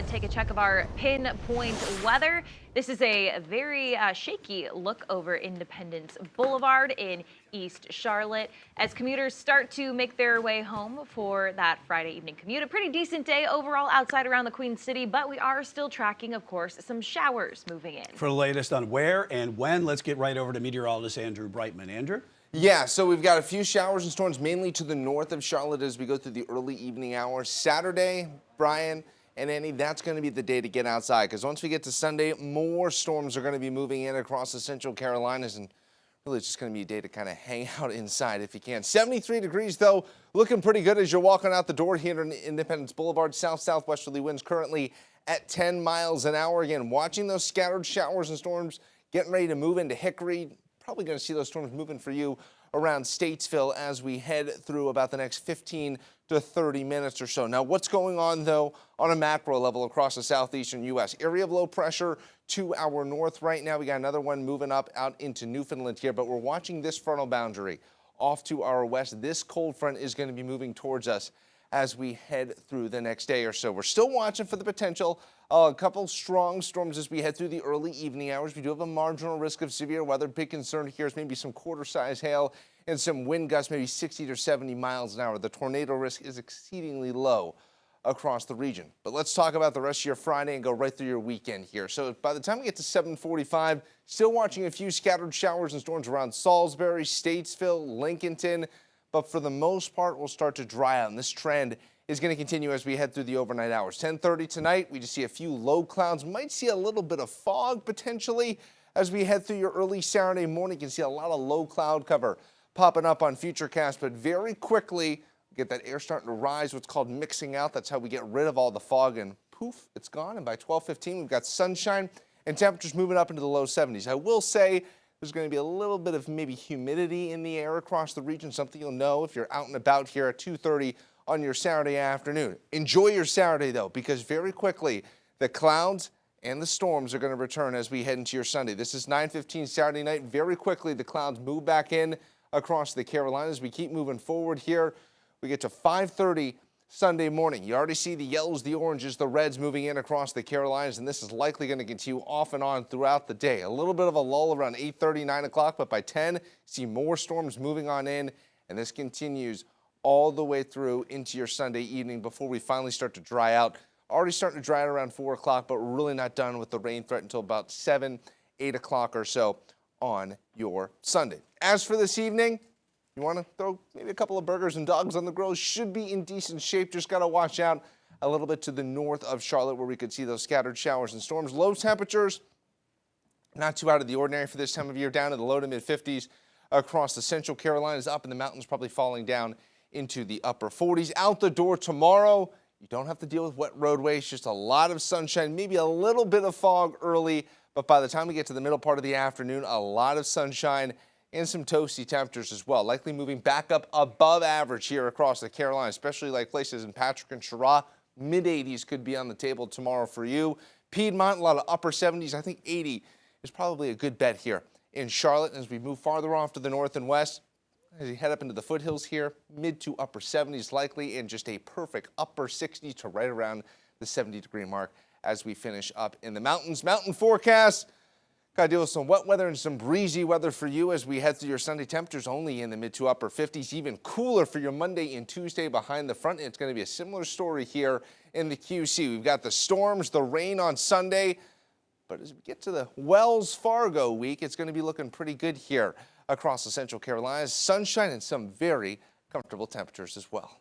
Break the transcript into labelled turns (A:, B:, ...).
A: ahead and take a check of our pinpoint weather. This is a very shaky look over Independence Boulevard in East Charlotte as commuters start to make their way home for that Friday evening commute. A pretty decent day overall outside around the Queen City, but we are still tracking, of course, some showers moving in.
B: For the latest on where and when, let's get right over to meteorologist Andrew Brightman. Andrew?
C: Yeah, so we've got a few showers and storms mainly to the north of Charlotte as we go through the early evening hours. Saturday, Brian and Annie, that's going to be the day to get outside because once we get to Sunday, more storms are going to be moving in across the central Carolinas, and really it's just going to be a day to kind of hang out inside if you can. 73 degrees, though, looking pretty good as you're walking out the door here on Independence Boulevard. South-southwesterly winds currently at 10 miles an hour. Again, watching those scattered showers and storms getting ready to move into Hickory. Probably going to see those storms moving for you around Statesville as we head through about the next 15 to 30 minutes or so. Now, what's going on, though, on a macro level across the southeastern U.S.? Area of low pressure to our north right now. We got another one moving up out into Newfoundland here, but we're watching this frontal boundary off to our west. This cold front is going to be moving towards us as we head through the next day or so. We're still watching for the potential a couple strong storms as we head through the early evening hours. We do have a marginal risk of severe weather. Big concern here is maybe some quarter-size hail and some wind gusts, maybe 60 to 70 miles an hour. The tornado risk is exceedingly low across the region. But let's talk about the rest of your Friday and go right through your weekend here. So by the time we get to 7:45, still watching a few scattered showers and storms around Salisbury, Statesville, Lincolnton. But for the most part, we'll start to dry out, and this trend is going to continue as we head through the overnight hours. 10:30 tonight, we just see a few low clouds. Might see a little bit of fog potentially as we head through your early Saturday morning. You can see a lot of low cloud cover popping up on Futurecast, but very quickly, get that air starting to rise, what's called mixing out. That's how we get rid of all the fog, and poof, it's gone. And by 12:15, we've got sunshine and temperatures moving up into the low 70s. I will say there's going to be a little bit of maybe humidity in the air across the region, something you'll know if you're out and about here at 2:30 on your Saturday afternoon. Enjoy your Saturday, though, because very quickly the clouds and the storms are going to return as we head into your Sunday. This is 9:15 Saturday night. Very quickly the clouds move back in across the Carolinas. We keep moving forward here. We get to 5:30 Sunday morning. You already see the yellows, the oranges, the reds moving in across the Carolinas, and this is likely going to continue off and on throughout the day. A little bit of a lull around 8:30, 9 o'clock, but by 10, see more storms moving on in, and this continues all the way through into your Sunday evening before we finally start to dry out. Already starting to dry out around 4 o'clock, but we're really not done with the rain threat until about 7, 8 o'clock or so on your Sunday. As for this evening, you want to throw maybe a couple of burgers and dogs on the grill, should be in decent shape. Just got to watch out a little bit to the north of Charlotte where we could see those scattered showers and storms. Low temperatures, not too out of the ordinary for this time of year, down to the low to mid 50s across the central Carolinas, up in the mountains, probably falling down into the upper 40s. Out the door tomorrow, you don't have to deal with wet roadways, just a lot of sunshine, maybe a little bit of fog early, but by the time we get to the middle part of the afternoon, a lot of sunshine and some toasty temperatures as well, likely moving back up above average here across the Carolinas, especially like places in Patrick and Chirac. Mid-80s could be on the table tomorrow for you. Piedmont, a lot of upper 70s. I think 80 is probably a good bet here in Charlotte. As we move farther off to the north and west, as you head up into the foothills here, mid to upper 70s likely, and just a perfect upper 60s to right around the 70-degree mark as we finish up in the mountains. Mountain forecast. Got to deal with some wet weather and some breezy weather for you as we head through your Sunday. Temperatures only in the mid to upper 50s, even cooler for your Monday and Tuesday behind the front. And it's going to be a similar story here in the QC. We've got the storms, the rain on Sunday. But as we get to the Wells Fargo week, it's going to be looking pretty good here across the central Carolinas. Sunshine and some very comfortable temperatures as well.